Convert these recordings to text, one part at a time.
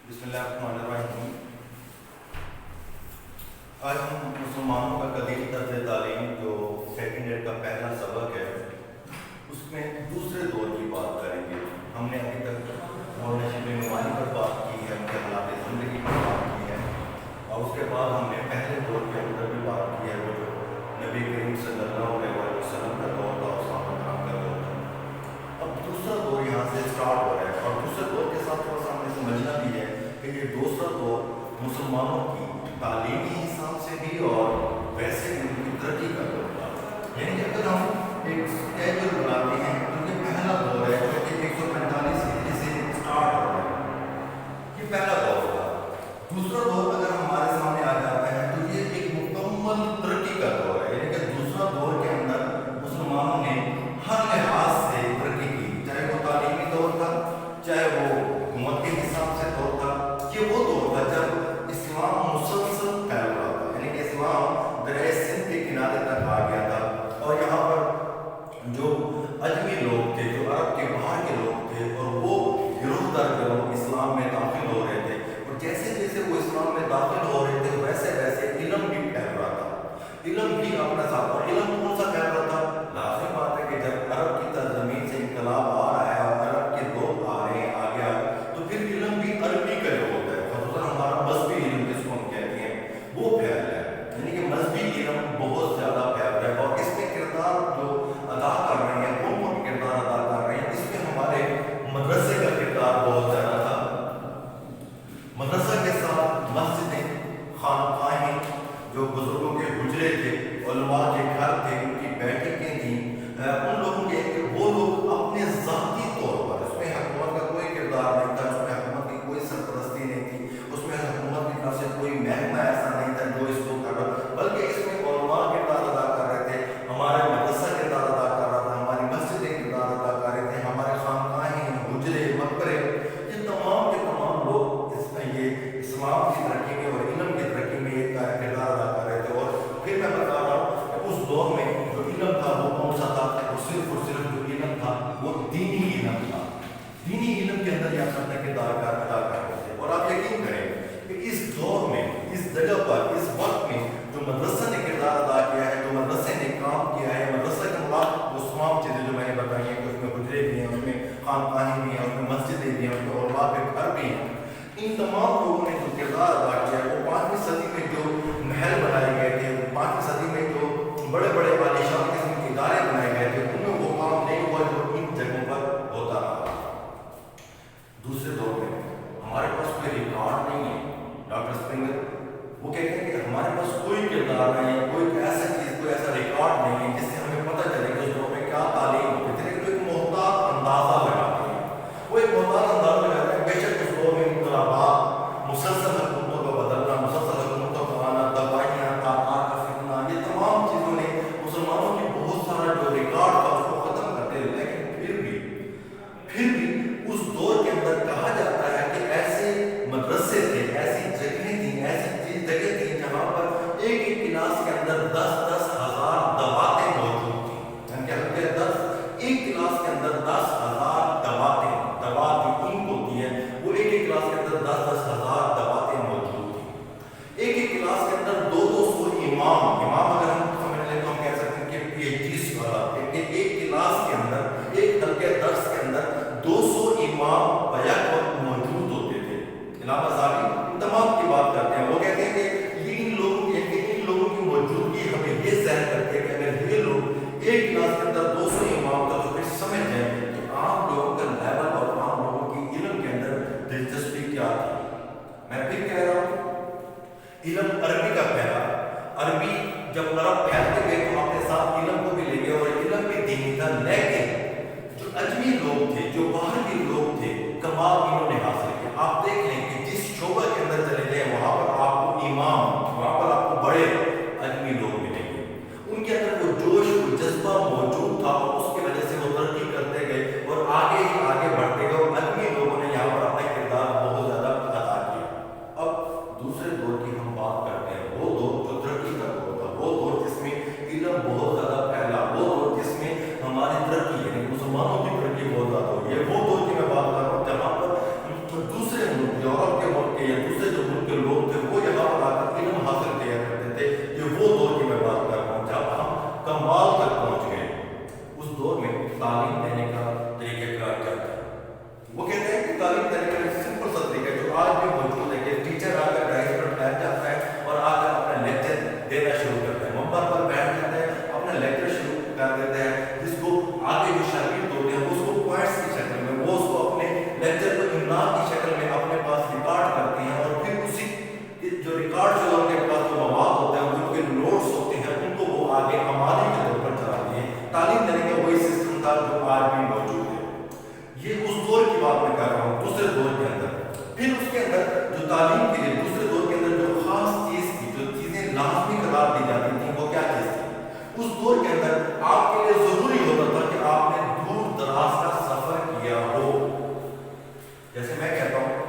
बिस्मिल्लाहिर्रहमानिर्रहीम। आज हम मुसलमानों का कदीम तर्ज तालीम जो सेकेंड ईयर का पहला सबक है उसमें दूसरे दौर की बात करेंगे। हमने अभी तक मौलाना शिबली नुमानी पर बात की है, उनके हालात ज़िंदगी पर बात की है और उसके बाद हमने पहले दौर के अंदर भी बात की है, वो जो नबी करीम सल्लल्लाहु अलैहि वसल्लम का दौर था, सहाबा किराम का दौर था। अब दूसरा दौर यहाँ से स्टार्ट हो रहा है और दूसरे दौर के साथ थोड़ा सा हमें समझना भी है कि ये दूसरा दौर मुसलमानों की तालीमी हिसाब से भी और वैसे भी उनकी तरक्की का दौर था। यानी कि अगर हम एक स्केड्यूल बनाते हैं तो ये पहला दौर है जो कि 145 हिजरी से स्टार्ट हो रहा है, ये पहला दौर था। दूसरा दौर अगर हमारे सामने आ जाता है तो ये एक मुकम्मल तरक्की का दौर है। यानी कि दूसरा दौर के अंदर मुसलमानों ने हर लिहाज से तरक्की की, चाहे वो तालीमी दौर था, चाहे वो हुकूमत के हिसाब से दौर था। ये वो दौर था जब इस्लाम मुसलसल फैल रहा था, यानी कि इस्लाम दरिया सिंध के किनारे तक आ गया था और यहाँ पर जो अजमी लोग थे, जो अरब के बाहर के लोग थे, और वो गिरोह दर गिरोह इस्लाम में दाखिल हो रहे थे और जैसे जैसे वो इस्लाम में दाखिल हो रहे थे वैसे वैसे इल्म भी फैल रहा था। इल्म भी अपना साथ, और इल्म कौन सा फैल रहा था? लाज़िम बात है कि जब अरब की ज़मीन से इनकलाब आ रहा है और अरब के लोग आ रहे हैं आ गया तो फिर इल्म भी अरबी का जो होता है, खासतौर हमारा मजहबी इल्म जिसको हम कहते हैं वो फैल रहा है। यानी कि मजहबी इल्म बहुत ज़्यादा फैल रहा है और इसमें किरदार जो अदा कर रहे हैं, कौन कौन किरदार अदा कर रहे हैं, इसमें हमारे मदरसे का किरदार बहुत ज़्यादा था। मदरसा के साथ मस्जिदें, खानकाहें, जो बुजुर्गों के हुजरे थे, उलमा के घर थे, उनकी बैठकें थी, उन लोगों के वो लोग अपने ज़ाती तौर पर, उसमें हुकूमत का कोई किरदार नहीं था, उसमें हुकूमत की कोई सरपरस्ती नहीं थी, उसमें हुकूमत की तरफ से कोई महकमा ऐसा नहीं था जो इसको कर रहा, बल्कि इसमें उलमा किरदार अदा कर रहे थे, हमारे मदरसा किरदार अदा कर रहा था, हमारी मस्जिदें किरदार अदा कर रहे थे, हमारे खानकाहें, हुजरे, मकबरे, ये तमाम के तमाम लोग इसमें ये इस्लाम की तरक्की में और इल्म की तरक्की में ये किरदार अदा कर रहे थे। और फिर मैं बता रहा हूँ कि उस दौर में जो इल्म था वो कौन सा था? वो सिर्फ और सिर्फ जो इल्म था वो दीनी इल्म था। दीनी इल्म के अंदर यह अपना किरदार अदा कर रहे थे। और आप यकीन करें कि इस दौर में, इस जगह पर, इस वक्त में जो मदरसा ने किरदार अदा किया है, जो मदरसे ने काम किया है, मदरसा के मुताबिक वो तमाम चीज़ें जो मैंने बताई हैं कि उसमें हुजरे भी हैं, उसमें खानकाहें भी हैं, उसमें मस्जिदें भी हैं, उसमें उलमा के घर भी हैं, इन तमाम लोगों ने जो किरदार अदा किया है, वो 5वीं सदी में जो महल बनाए गए थे, 5वीं सदी में जो बड़े बड़े आलिशान किस्म के इदारे बनाए गए थे, उनमें वो काम नहीं हुआ जो इन जगहों पर होता रहा। दूसरे दौर में हमारे पास कोई रिकॉर्ड नहीं है। डॉक्टर स्प्रिंगर वो कहते हैं कि हमारे पास कोई किरदार नहीं है, कोई ऐसा चीज़, कोई ऐसा रिकॉर्ड नहीं है जिससे हमें पता चले कि उस दौर में क्या तालीम होती थी। लेकिन एक मोहतात अंदाज़ा लगाते हैं, वो एक मोहतात अंदाज़ा लगाते हैं। बेशक उस दौर में इनकलाबात, मुसलसल हुकूमतों का बदलना, मुसलसल हुकूमतों का आना, दवाइयाँ, ताक़ात का फितना, ये तमाम चीज़ों ने मुसलमानों की बहुत सारा जो रिकॉर्ड था उसको ख़त्म करते हुए, लेकिन फिर भी उस दौर के अंदर कहा जाता है कि ऐसे मदरसे थे, ऐसी जगहें थी, ऐसी जगह थी जहाँ पर एक एक क्लास के अंदर 10-10 हज़ार दवातें मौजूद थी। एक क्लास के अंदर 10,000 दवात जो इंक होती है वो एक एक क्लास के अंदर 10-10 हज़ार दवातें मौजूद थी। एक एक क्लास के अंदर 200 इमाम अगर हम समझ लें तो हम कह सकते हैं कि PhD वाला एक क्लास के अंदर, एक हल्के दर्स के अंदर 200 इमाम बैक वक्त मौजूद होते थे। इलामा ज़ावी तमाम की बात करते हैं, वो कहते हैं कि इन लोगों की मौजूदगी हमें ये ज़हन करती है कि अगर ये लोग एक क्लास के अंदर 200 इमाम का, तो फिर समझ जाए कि आम लोगों का लेवल और आम लोगों की इल्म के अंदर दिलचस्पी क्या थी। मैं फिर कह रहा हूँ, इल्म अरबी का फैला, अरबी जब अरब फैलते गए तो अपने साथ इल्म को भी ले गए और इल्म भी दीनी था। लेकिन जो अजमी लोग थे, जो बाहर के लोग थे, कमाल इन्होंने हासिल किया। आप देख लें कि जिस शोबा के अंदर चले गए वहाँ पर आपको इमाम, वहाँ पर आपको बड़े अजमी लोग मिलेंगे, उनके अंदर वो जोश, वो जज्बा मौजूद था और उसकी वजह से वो तरक्की करते गए और आगे ही आगे बढ़ते गए और अजमी लोगों ने यहाँ पर अपना किरदार बहुत ज़्यादा अदा किया। अब दूसरे दौर की हम बात करते हैं, वो दौर जो तरक्की का दौर था, वो दौर जिसमें इल्म बहुत ज़्यादा फैला, वो दौर जिसमें हमारी तरक्की यानी मुसलमानों की तरक्की बहुत ज़्यादा हुई है, वो दौर की मैं बात कर रहा हूँ जहाँ पर दूसरे मुल्कों تعلیم کے لیے دوسرے دور کے اندر جو خاص چیز تھی، جو چیزیں لازمی قرار دی جاتی تھیں، وہ کیا چیز تھی؟ اس دور کے اندر آپ کے لیے ضروری ہوتا تھا کہ آپ نے دور دراز کا سفر کیا ہو. جیسے میں کہتا ہوں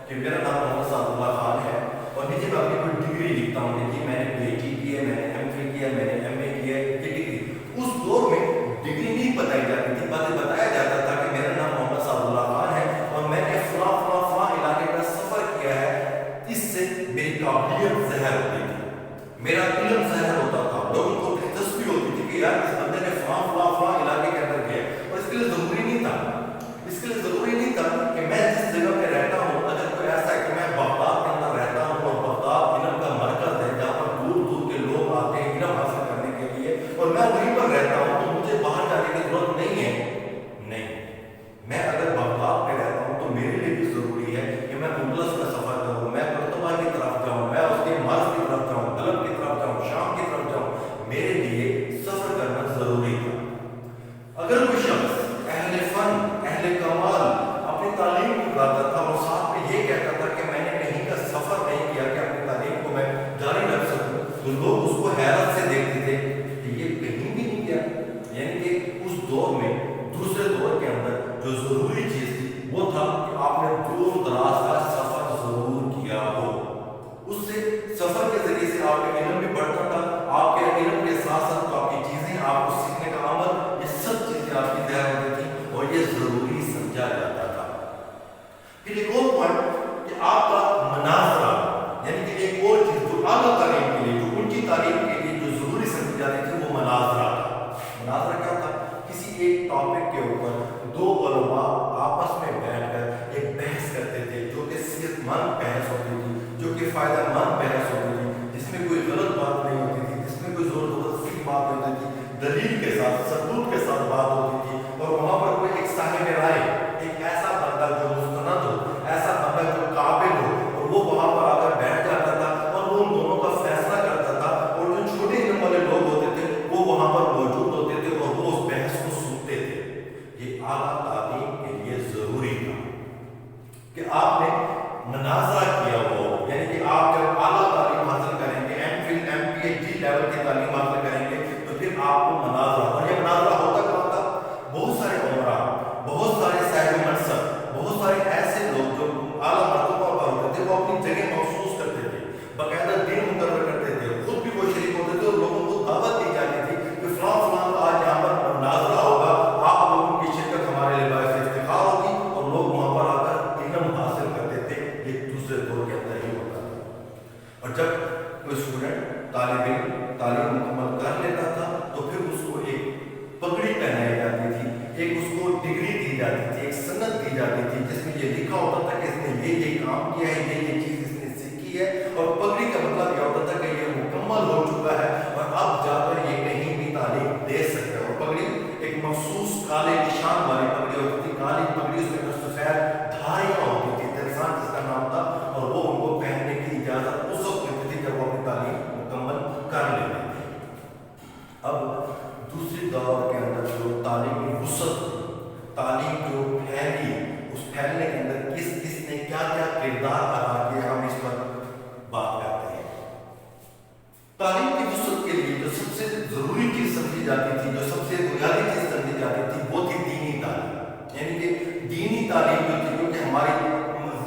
کہ میرا نام محمد سعد اللہ خان ہے اور نیچے میں اپنی کوئی ڈگری لکھتا ہوں کہ میں نے پی ایچ ڈی کی ہے، میں نے ایم فل کیا ہے، میں نے ایم اے کیا ہے، یہ ڈگری. اس دور میں ڈگری نہیں بتائی جاتی تھی، بتایا جاتا تھا کہ میرا نام محمد سعد اللہ خان ہے اور میں نے فلاں فلاں فلاں علاقے کا سفر کیا ہے. اس سے میری قابلیت ظاہر ہوتی تھی، میرا علم ظاہر ہوتا تھا، لوگوں کو دلچسپی ہوتی تھی کہ یار اس بندے نے فلاں فلاں فلاں علاقے کے اندر گیا. اور اس کے لیے ضروری نہیں تھا کہ میں جس جگہ پہ رہتا ہوں، اگر کوئی ایسا ہے کہ میں بغداد کے اندر رہتا ہوں اور بغداد علم کا مرکز ہے جہاں پر دور دور کے لوگ آتے ہیں علم حاصل کرنے کے لیے، اور میں وہیں پر رہتا ہوں، تو مجھے باہر جانے کی ضرورت نہیں ہے. نہیں، میں اگر بغداد پہ رہتا ہوں تو میرے لیے بھی ضروری ہے کہ میں اندلس کا سفر کروں، میں قرطبہ کی طرف جاؤں، میں اس کے مرز کی طرف جاؤں، حلب کی طرف جاؤں، شام کی طرف جاؤں. میرے لیے سفر کرنا ضروری تھا. اگر کوئی شخص اہل فن، اہل کمال اپنی تعلیم کو کراتا تھا اور ساتھ میں یہ کہتا تھا کہ میں نے کہیں کا سفر نہیں کیا کہ اپنی تعلیم کو میں جاری رکھ سکوں، تو لوگ اس کو حیرت سے دیکھتے تھے کہ یہ کہیں بھی نہیں گیا. یعنی کہ اس دور میں، دوسرے دور کے اندر جو ضروری چیز تھی وہ تھا کہ آپ نے دور دراز کا سفر ضرور کیا ہو. اس سے سفر کے ذریعے سے آپ کا علم بھی بڑھتا تھا، آپ کے علم کے ساتھ ساتھ آپ کی چیزیں، آپ کو سیکھنے کا عمل، یہ سب چیزیں آپ کی ظاہر ہوتی تھی اور یہ ضروری سمجھا جاتا تھا. پھر ایک اور پوائنٹ کہ آپ کا مناظرہ، یعنی کہ ایک اور چیز جو اعلیٰ تعلیم کے لیے، جو اونچی تعلیم کے لیے جو ضروری سمجھی جاتی تھی، وہ مناظرہ تھا. مناظرہ کیا تھا؟ کسی ایک ٹاپک کے اوپر دو علماء آپس میں بیٹھ کر ایک بحث کرتے تھے جو کہ صحت مند بحث ہوتی تھی، جو کہ فائدہ مند بحث ہوتی تھی، جس میں کوئی غلط بات نہیں ہوتی تھی، جس میں کوئی زور زبردستی کی بات ہوتی تھی، دلیل کے ساتھ، ثبوت کے ساتھ بات ہوتی تھی. اور وہاں پر کوئی ایک صاحب رائے، ایک ایسا بندہ جو مستند ہو، ایسا بندہ جو قابل ہو، اور وہ وہاں پر آ کر بیٹھ جاتا تھا اور وہ ان دونوں کا فیصلہ کرتا تھا. اور جو چھوٹے علم والے لوگ ہوتے تھے وہ وہاں پر موجود ہوتے تھے اور وہ اس بحث کو سنتے تھے. یہ اعلیٰ تعلیم کے لیے ضروری تھا کہ آپ نے مناظرہ کیا ہو. یعنی کہ آپ جب اعلیٰ تعلیم حاصل کریں گے، M Phil, M P H D level کی تعلیم حاصل کریں گے، تو پھر آپ کو مناظرہ، اور یہ مناظرہ ہوتا کہاں تھا؟ بہت سارے عمرا، بہت سارے صاحب منصب، بہت سارے ایسے لوگ جو اعلیٰ مرتبہ پر ہوتے تھے، وہ اپنی جگہ محسوس کرتے تھے، باقاعدہ دن مقرر کرتے تھے، خود بھی وہ شریک ہوتے تھے اور لوگوں کو دعوت دی جاتی تھی کہ فلاں فلاں آج یہاں پر مناظرہ ہوگا، آپ لوگوں کی شرکت ہمارے لیے باعث افتخار ہوگی. اور لوگ وہاں پر آ کر علم حاصل کرتے تھے. یہ دوسرے دور کے اندر ہی ہوتا تھا. اور جب کوئی اسٹوڈنٹ، طالب علم تعلیم مکمل کر لیتا تھا تو پھر اس کو ایک پگڑی پہنائی جاتی تھی، ایک اس کو ڈگری دی جاتی تھی، ایک سند دی جاتی تھی جس میں یہ لکھا ہوتا تھا کہ اس نے یہ کام کیا ہے، یہ چیز اس نے سیکھی ہے. اور پگڑی کا مطلب یہ ہوتا تھا کہ یہ مکمل ہو چکا ہے اور اب جا کر یہ کہیں بھی تعلیم دے سکتا ہے. اور پگڑی ایک مخصوص کالے نشان والی پگڑی ہوتی تھی، کالی پگڑی، اس میں سفید دھاریاں ہوتی تھی، درسان جس کا نام تھا، اور وہ ان کو پہننے کی اجازت اس وقت دیتی تھی جب وہ اپنی تعلیم مکمل کر لیتے تھے. اب دوسری دور کے اندر جو تعلیمی وسعت، تعلیم جو پھیلی، اس پھیلنے کے اندر کس کس نے کیا کیا کردار ادا کیا، ہم اس پر بات کرتے ہیں. تعلیم کی وسعت کے لیے جو سب سے ضروری چیز سمجھی جاتی تھی، جو سب سے بنیادی چیز سمجھی جاتی تھی، وہ تھی دینی تعلیم. یعنی کہ دینی تعلیم جو تھی، کیونکہ ہماری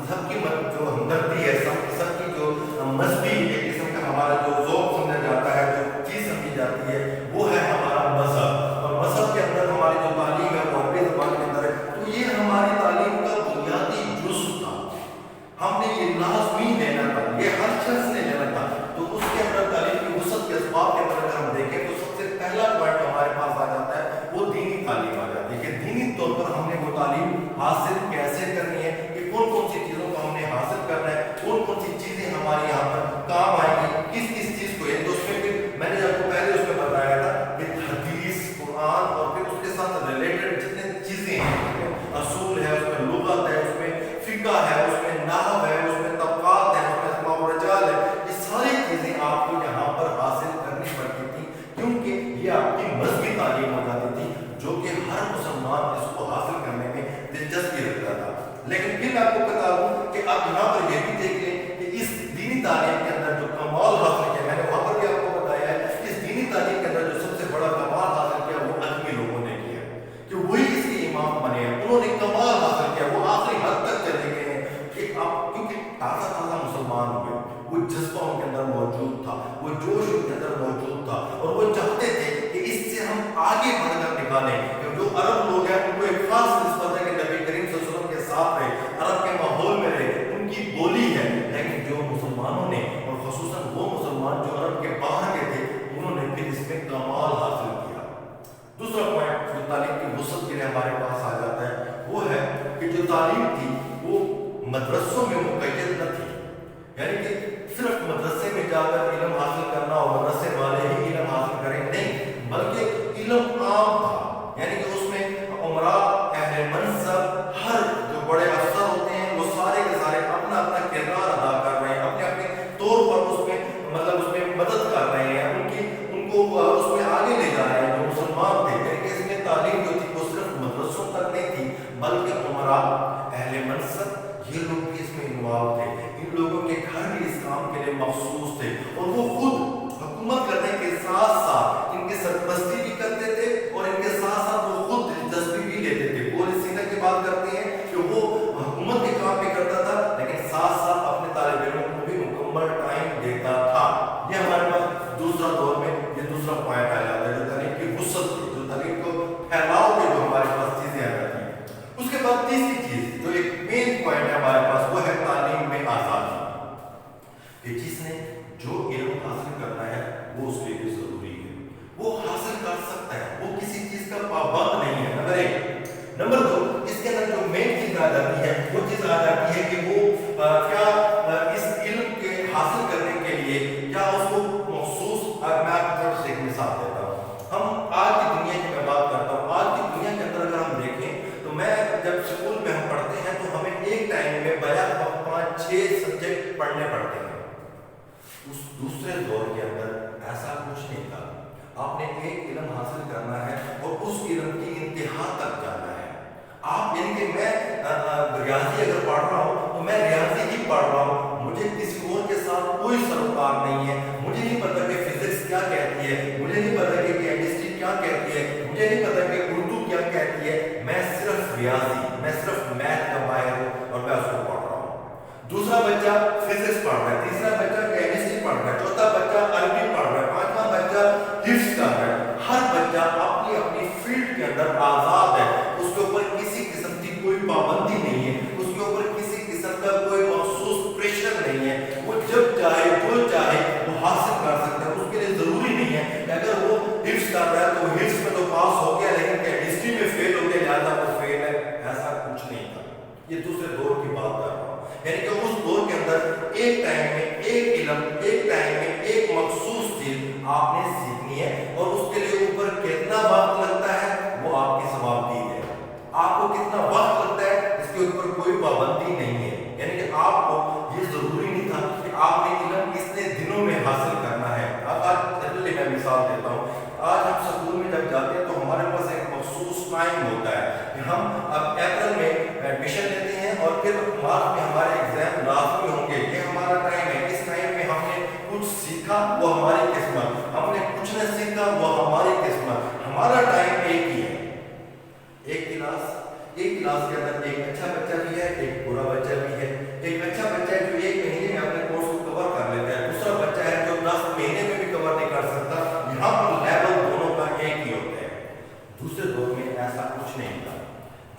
سب کی جو ہمدردی ہے، سب کی جو مذہبی ایک قسم کا ہمارا جو ذوق سمجھا جاتا ہے، جو چیز سمجھی جاتی ہے، وہ ہے ہمارا مذہب. اور مذہب کے اندر ہماری جو تعلیم ہے وہ عربی زبان کے اندر ہے. تو یہ ہماری تعلیم کا بنیادی جزء تھا، ہم نے یہ لازمی لینا تھا، یہ ہر شخص نے لینا تھا. تو اس کے اندر تعلیم کی وسعت کے اسباب کے اندر اگر ہم دیکھیں تو سب سے پہلا پوائنٹ ہمارے پاس آ جاتا ہے، وہ دینی تعلیم آ جاتی ہے کہ دینی طور پر ہم نے وہ تعلیم حاصل کیسے کرنی ہے، کہ کون کون سی چیزوں کو ہم نے حاصل کرنا ہے، کون کون سی چیزیں ہمارے یہاں پر کام آئیں گی، کس کس چیز کو ہے. تو اس میں پھر میں نے آپ کو پہلے اس میں بتایا تھا کہ حدیث، قرآن اور پھر اس کے ساتھ ریلیٹڈ جتنے چیزیں ہیں، اس میں اصول ہے، اس میں لغت ہے، اس میں فقہ ہے، اس میں نحو ہے، اس میں طبقات ہے، اس میں اسماء و رجال ہے. یہ ساری چیزیں آپ کو یہاں پر حاصل کرنی پڑتی मुसलमान हुए, वो जज्बा उनके अंदर मौजूद था, वो जोश उनके अंदर मौजूद था, और वो चाहते थे कि इससे हम आगे बढ़कर निकालें। क्योंकि जो अरब लोग हैं उनको एक खास निस्बत है कि नबी करीम सल्लल्लाहु अलैहि वसल्लम के साथ रहे, अरब के माहौल में रहे, उनकी बोली है। लेकिन जो मुसलमानों ने, और ख़ुसूसन वो मुसलमान जो अरब के बाहर के थे, उन्होंने फिर इसमें कमाल हासिल किया। दूसरा पॉइंट जो तालीम की वसअत के लिए हमारे पास आ जाता है वो है कि जो तालीम थी वो मदरसों में मुक़य्यद न थी, यानी कि सिर्फ मदरसे में जाकर इल्म हासिल करना और मदरसे वाले ही इल्म हासिल करें, नहीं, बल्कि इल्म आम था। यानी कि उसमें उमरा, अहले मनसब, हर जो बड़े अफसर होते हैं वो सारे के सारे अपना अपना किरदार अदा कर रहे हैं, अपने अपने तौर पर उसमें मतलब उसमें मदद कर रहे हैं, उनको उसमें आगे ले जा रहे हैं। जो मुसलमान थे, यानी कि इसमें तालीम जो थी वो सिर्फ मदरसों तक नहीं थी, बल्कि उमरा, अहले मनसब, ये लोग भी इसमें इन्वॉल्व थे। इन लोगों के घर भी इस काम के लिए मखसूस थे, और वो खुद हुकूमत करने के साथ साथ इनकी सरपरस्ती भी करते थे, और इनके साथ साथ वो खुद दिलचस्पी भी लेते थे। वो सीना की बात करते हैं कि वो हुकूमत के काम भी करता था, लेकिन साथ साथ अपने तालिब इल्मों को भी मुकम्मल टाइम देता था। ये हमारे पास दूसरा दौर में ये दूसरा पॉइंट आ जाता है, जो तालीम की वसअत थी, जो तालीम को फैलाव के जो हमारे पास चीजें आ जाती हैं। उसके बाद तीसरी चीज जो एक मेन पॉइंट है हमारे पास, वो है तालीम में आजादी। कि जिसने जो इल्म हासिल करना है वो उसके लिए जरूरी है, वो हासिल कर सकता है, वो किसी चीज का पाबंद नहीं है। नंबर एक। नंबर दो, इसके अंदर जो मेन चीज आ जाती है वो चीज आ जाती है कि वो क्या इस इल्म के हासिल करने के लिए क्या उसको महसूस, मैं आपको थोड़ा सा एक मिसाल देता हूँ। हम आज की दुनिया की मैं बात करता हूँ, आज की दुनिया के अंदर अगर हम देखें तो मैं जब स्कूल में हम पढ़ते हैं तो हमें एक टाइम में बया 5-6 सब्जेक्ट पढ़ने पड़ते हैं। उस दूसरे दौर के अंदर ऐसा कुछ नहीं था। आपने एक इल्म हासिल करना है और उस इल्म की इंतहा तक जाना है। आप यानी कि मैं रियाजी अगर पढ़ रहा हूँ तो मैं रियाजी ही पढ़ रहा हूँ, मुझे किसी और के साथ कोई सरोकार नहीं है। मुझे नहीं पता कि फिजिक्स क्या कहती है, मुझे नहीं पता कि केमिस्ट्री क्या कहती है, मुझे नहीं पता कि उर्दू क्या कहती है। मैं सिर्फ रियाजी, मैं सिर्फ मैथ का माहिर हूँ और मैं उसको पढ़ रहा हूँ। दूसरा बच्चा फिजिक्स पढ़ रहा है, तीसरा बच्चा केमिस्ट्री पढ़ रहा है, चौथा बच्चा अरबी पढ़ रहा है, पांचवा बच्चा हिफ्ज कर रहा है। हर बच्चा अपनी अपनी फील्ड के अंदर आजाद है, उसके ऊपर किसी किस्म की कोई पाबंदी नहीं है, उसके ऊपर किसी किस्म का कोई मखसूस प्रेशर नहीं है। वो जब चाहे जो चाहे वो हासिल कर सकता है। उसके लिए जरूरी नहीं है कि अगर वो हिफ्ज कर रहा है तो हिफ्ज में तो पास हो गया, लेकिन केमिस्ट्री में फेल हो गया लिहाजा वो फेल है, ऐसा कुछ नहीं था। ये दूसरे दौर की बात कर रहा हूँ, यानी कि उस दौर के अंदर एक टाइम में एक इल्म, एक टाइम में एक मखसूस चीज आपने सीखनी है, और उसके लिए ऊपर कितना वक्त लगता है वो आपकी सवाबदीद है। आपको कितना वक्त लगता है इसके ऊपर कोई पाबंदी नहीं है। यानी कि आपको ये जरूरी नहीं था कि आपने इल्म इतने दिनों में हासिल करना है। आज चलिए मैं मिसाल देता हूँ। आज हम स्कूल में जब जाते हैं तो हमारे पास एक मखसूस टाइम होता है कि हम अब अप्रैल में एडमिशन लेते हैं और फिर मार्च में हमारे एग्जाम लाजमी होंगे। ये हमारा टाइम है। इस टाइम में हमने कुछ सीखा वो हमारी किस्मत, हमने कुछ न सीखा वो हमारी किस्मत। हमारा टाइम एक ही है। एक क्लास के अंदर एक अच्छा बच्चा भी है, एक बुरा बच्चा भी है। एक अच्छा बच्चा है जो 1 महीने में अपने कोर्स को कवर कर लेता है, दूसरा बच्चा है जो 10 महीने में भी कवर नहीं कर सकता। यहाँ पर लेवल दोनों का एक ही होता है। दूसरे दौर में ऐसा कुछ नहीं था।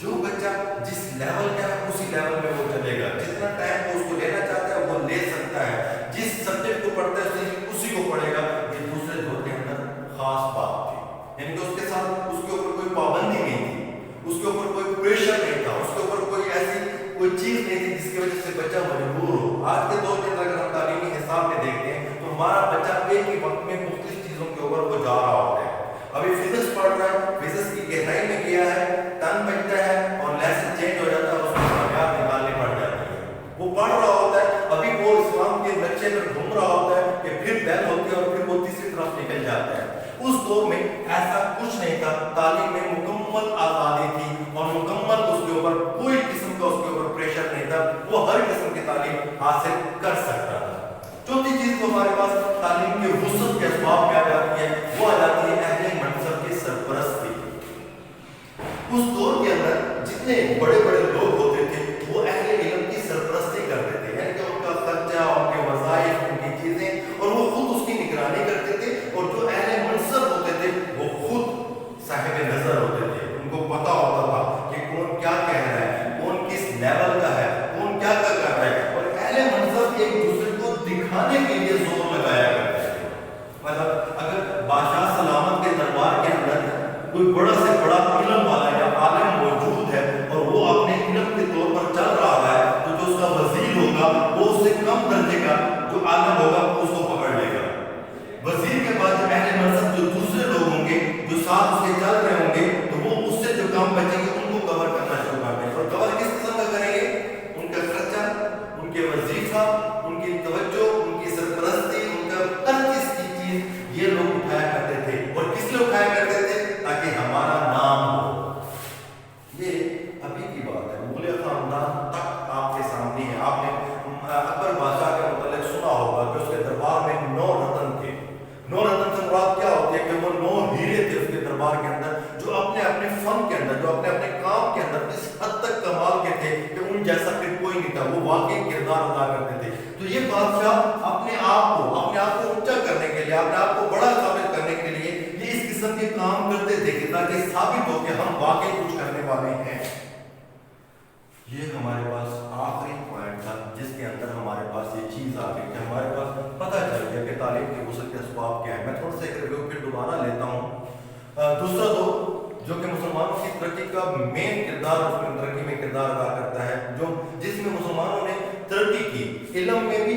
जो बच्चा जिस लेवल का है उसी लेवल में वो चलेगा, जितना टाइम वो उसको लेना चाहता है वो ले सकता है, जिस सब्जेक्ट को पढ़ता है उसी को पढ़ेगा। ये दूसरे दौर के अंदर खास बात थी, यानी कि उसके साथ उसके ऊपर कोई पाबंदी नहीं थी, उसके ऊपर कोई प्रेशर नहीं था, उसके ऊपर कोई ऐसी कोई चीज नहीं थी जिसकी वजह से बच्चा मजबूर हो। आज के दौर के अंदर अगर हम तालीमी हिसाब में देखते हैं तो हमारा बच्चा एक ही वक्त में मुख्तलिफ चीजों के ऊपर वो जा रहा होता है। अभी फिजिक्स पढ़ रहा है, फिजिक्स की गहराई में गया है, तन बनता है और लेसन चेंज हो जाता है, उसको कामयाब निकालनी पड़ जाती है। वो पढ़ रहा होता है, अभी वो इस्लाम के नक्शे पर घूम रहा होता है कि फिर बैल होती है और फिर वो तीसरी तरफ निकल जाता है। उस दौर में ऐसा कुछ नहीं था। तालीम में मुकम्मल आज़ादी थी और मुकम्मल उसके ऊपर कोई किस्म का उसके ऊपर प्रेशर नहीं था। वो हर किस्म की तालीम हासिल कर सकता था। चौथी चीज तो हमारे पास तालीम के वुसअत के असबाब में आ जाती है, वो आ जाती है अहले मनसब की सरपरस्ती। उस दौर के अंदर जितने बड़े बड़े लोग होते थे वो अहले इल्म की सरपरस्ती करते थे, यानी कि उनका खर्चा, वो उससे कम दर्जे का जो आलम होगा उसको पकड़ लेगा। वजीर के बाद जो अहले मनसब जो दूसरे लोग होंगे जो साथ उसके चल रहे होंगे तो वो उससे जो काम बचेंगे उनको कवर करना शुरू कर देंगे। और कवर किस किस्म का करेंगे? उनका खर्चा, उनके वजीफा, उनकी तवज्जो, उनकी सरपरस्ती, उनका हर चीज की चीज ये लोग उठाया करते थे। और किस लिए उठाया करते थे? ताकि हमारा नाम हो। ये अभी की बात है, मुगल खानदान तक आपके सामने है। आपने अकबर बादशाह के मुतालिक सुना होगा कि उसके दरबार में 9 रत्न थे। 9 रत्न से मुराद क्या होती है कि वो 9 हीरे थे उसके दरबार के अंदर, जो अपने अपने फन के अंदर, जो अपने अपने काम के अंदर इस हद तक कमाल के थे कि उन जैसा फिर कोई नहीं था। वो वाकई किरदार अदा करते थे। तो ये बादशाह अपने आप को ऊंचा करने के लिए, अपने आप को बड़ा साबित करने के लिए ये इस किस्म के काम करते थे ताकि साबित हो कि हम वाकई कुछ करने वाले हैं। ये हमारे पास आखिरी पॉइंट था जिसके अंदर हमारे पास ये चीज आ गई कि हमारे पास पता चल गया कि तालीम के वसूल के असबाब क्या है। मैं थोड़ा सा एक रिव्यू फिर दोबारा लेता हूँ। दूसरा दो जो कि मुसलमानों की तरक्की का मेन किरदार, उसमें तरक्की में किरदार अदा करता है, जो जिसमें मुसलमानों ने तरक्की की, इल्म में भी,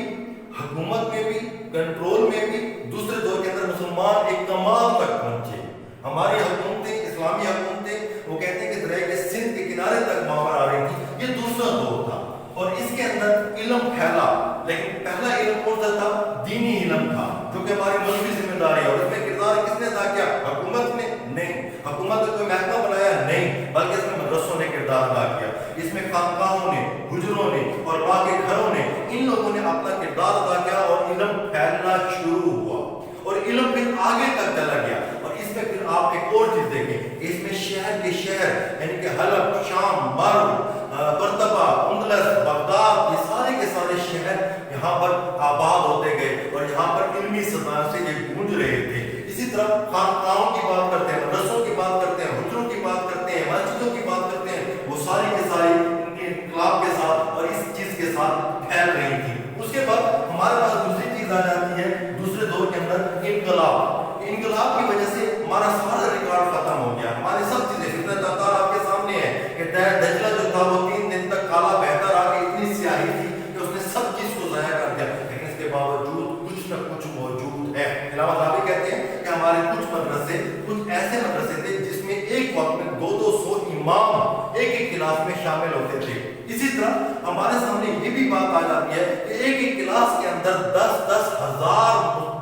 हुकूमत में भी, कंट्रोल में भी। दूसरे दौर के अंदर मुसलमान एक कमाल तक पहुंचे। हमारी हुकूमतें, इस्लामी हुकूमतें, वो कहते हैं कि दरिया के सिंध के किनारे तक मावर आ रही थी। ये दूसरा दौर था और इसके अंदर इल्म फैला। लेकिन पहला इल्म कौन सा था? दीनी इल्म था, जो कि हमारी मजहबी जिम्मेदारी है। और इसमें किरदार किसने अदा किया? हुकूमत ने नहीं। हुकूमत ने कोई महकमा बनाया नहीं, बल्कि इसमें मदरसों ने किरदार अदा किया। इसमें खानकाहों ने, हुजरों ने और बाकी घरों ने, इन लोगों ने अपना किरदार अदा किया और इल्म फैलना शुरू हुआ और इल्म फिर आगे तक चला गया। और इसमें फिर आप एक और चीज देखें, इसमें शहर के शहर यानी कि हलब, शाम, मर्व, बर्तबा, उंदलस, बगदाद, ये सारे के सारे शहर यहाँ पर आबाद होते गए और यहाँ पर इल्मी सदाओं से ये गूंज रहे थे। इसी तरह खानकाहों की बात करते हैं, मदरसों की बात करते हैं, हुजरों की बात करते हैं, मस्जिदों की बात करते हैं, वो सारी के सारी इनके इनकलाब के साथ और इस चीज के साथ फैल रही थी। उसके बाद हमारे पास दूसरी चीज आ जाती है दूसरे दौर के अंदर, इनकलाब। इनकलाब की वजह से हमारा सारा रिकॉर्ड खत्म हो गया। हमारी सब चीजें फितरत तातार आपके सामने है कि दजला जो था वो 3 दिन तक काला बहता रहा कि इतनी स्याही थी कि उसने सब चीज को ज़ाया कर दिया। लेकिन इसके बावजूद कुछ न कुछ मौजूद है। इलामा साहब कहते हैं कि हमारे कुछ मदरसे, कुछ ऐसे मदरसे थे जिसमें एक वक्त में 200 इमाम एक क्लास में शामिल होते थे। इसी तरह हमारे सामने ये भी बात आ जाती है कि एक क्लास के अंदर 10-10 हजार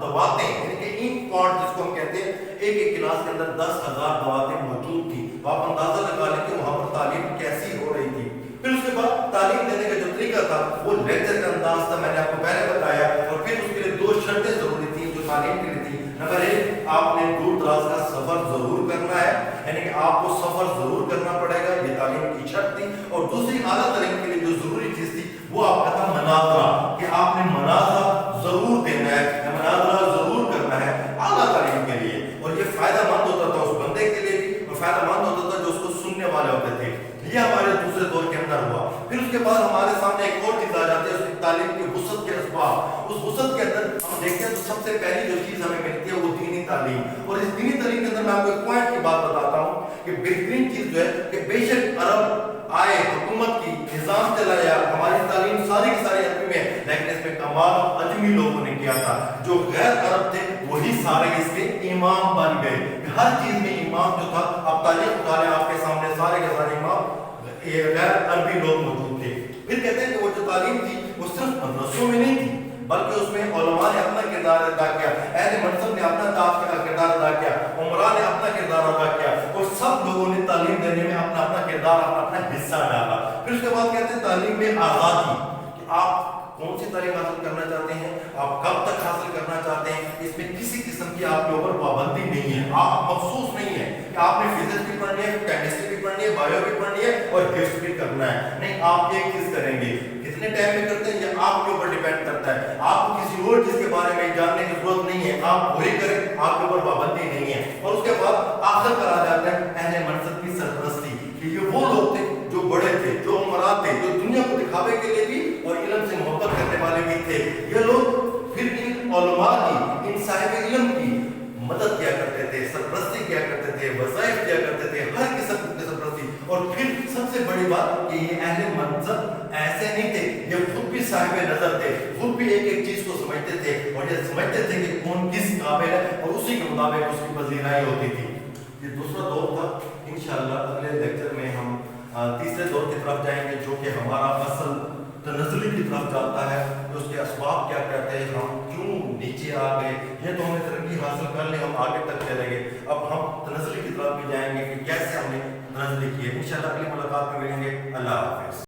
दवातें यानी कि इंक पॉट जिसको हम कहते हैं, एक क्लास के अंदर 10,000 दवातें मौजूद थी। तो आप अंदाजा लगा लें कि वहां पर तालीम कैसी हो रही थी। फिर उसके बाद तालीम देने का जो तरीका था वो लेक्चर का अंदाज था, मैंने आपको पहले बताया। और फिर उसके लिए 2 शर्तें जरूरी थी जो तालीम के लिए थी। नंबर 1, आपने दूर दराज का सफर जरूर करना है, यानी कि आपको सफर जरूर करना पड़ेगा, ये तालीम की शर्त थी। और दूसरी आला तालीम के लिए जो जरूरी चीज थी वो आपका था मनाजरा, कि आपने मनाजरा जरूर देना है, मनाजरा जरूर करना है आला तालीम के लिए। और ये फायदेमंद होता था उस बंदे के लिए भी और फायदेमंद होता था जो उसको सुनने वाले होते थे। ये हमारे दूसरे दौर के अंदर हुआ। फिर उसके बाद हमारे सामने एक और चीज आ जाती है, उसकी तालीम की वुसअत के असबाब। उस वुसअत के अंदर हम देखते हैं तो सबसे पहली जो चीज हमें मिलती है वो दीनी तालीम। और इस दीनी तालीम के अंदर मैं आपको एक पॉइंट की बात बताता हूँ कि बेहतरीन चीज जो है कि बेशक अरब आए, हुकूमत की निजाम चलाया, हमारी तालीम सारी की सारी अरबी में, लेकिन इसमें कमाल अजमी लोगों ने किया था। जो गैर अरब थे वही सारे इसके इमाम बन गए। हर चीज में इमाम जो था, आप तारीख उठा लें आपके सामने सारे के सारे इमाम गैर अरबी लोग मौजूद थे। फिर कहते हैं कि वो जो तालीम थी वो सिर्फ मदरसों में नहीं थी, बल्कि उसमें उलमा ने अपना किरदार अदा किया, अहले मनसब ने अपना किरदार अदा किया, उमरा ने अपना किरदार अदा किया और सब लोगों ने तालीम देने में अपना अपना किरदार, अपना हिस्सा डाला। फिर उसके बाद कहते हैं तालीम में आज़ादी, कि आप कौन सी तालीम हासिल करना चाहते हैं, आप कब तक हासिल करना चाहते हैं, इसमें किसी किस्म की आपके ऊपर पाबंदी नहीं है। आप मखसूस नहीं है कि आपने फिजिक्स भी पढ़नी है, केमिस्ट्री भी पढ़नी है, बायो भी पढ़नी है और हिस्ट्री भी करना है। नहीं, आप एक चीज करेंगे, कितने टाइम में करते हैं ये आपके ऊपर डिपेंड करता है। आपको किसी और चीज के बारे में जानने की जरूरत नहीं है, आप वही करें, आपके ऊपर पाबंदी नहीं है। और उसके बाद आखिर पर आ जाता है अहले मनसब की सरपरस्ती, कि ये वो लोग थे जो बड़े थे, जो उमरा थे, जो दुनिया को दिखावे के लिए भी और इल्म से मोहब्बत करने वाले भी थे। ये लोग फिर इन उलमा की, इन साहिब इल्म की मदद किया करते थे, सरपरस्ती किया करते थे, वज़ाइफ किया करते थे, हर किस्म की सरपरस्ती। और फिर सबसे बड़ी बात कि ये अहले मनसब ऐसे नहीं थे, ये खुद भी صاحب نظر تھے، خود بھی ایک ایک چیز کو سمجھتے تھے اور یہ سمجھتے تھے کہ کون کس قابل ہے اور اسی کے مطابق اس کی پذیرائی ہوتی تھی۔ یہ دوسرا دور تھا۔ انشاءاللہ اگلے لیکچر میں ہم تیسرے دور کی طرف جائیں گے، جو کہ ہمارا اصل تنزلی کی طرف جاتا ہے، کہ اس کے اسباب کیا کہتے ہیں، ہم کیوں نیچے آ گئے۔ یہ تو ہم نے ترقی حاصل کر لی، ہم آگے تک چلیں گے، اب ہم تنزلی کی طرف بھی جائیں گے کہ کیسے ہم نے تنزلی کی ہے۔ انشاءاللہ اگلی ملاقات میں ملیں گے۔ اللہ حافظ۔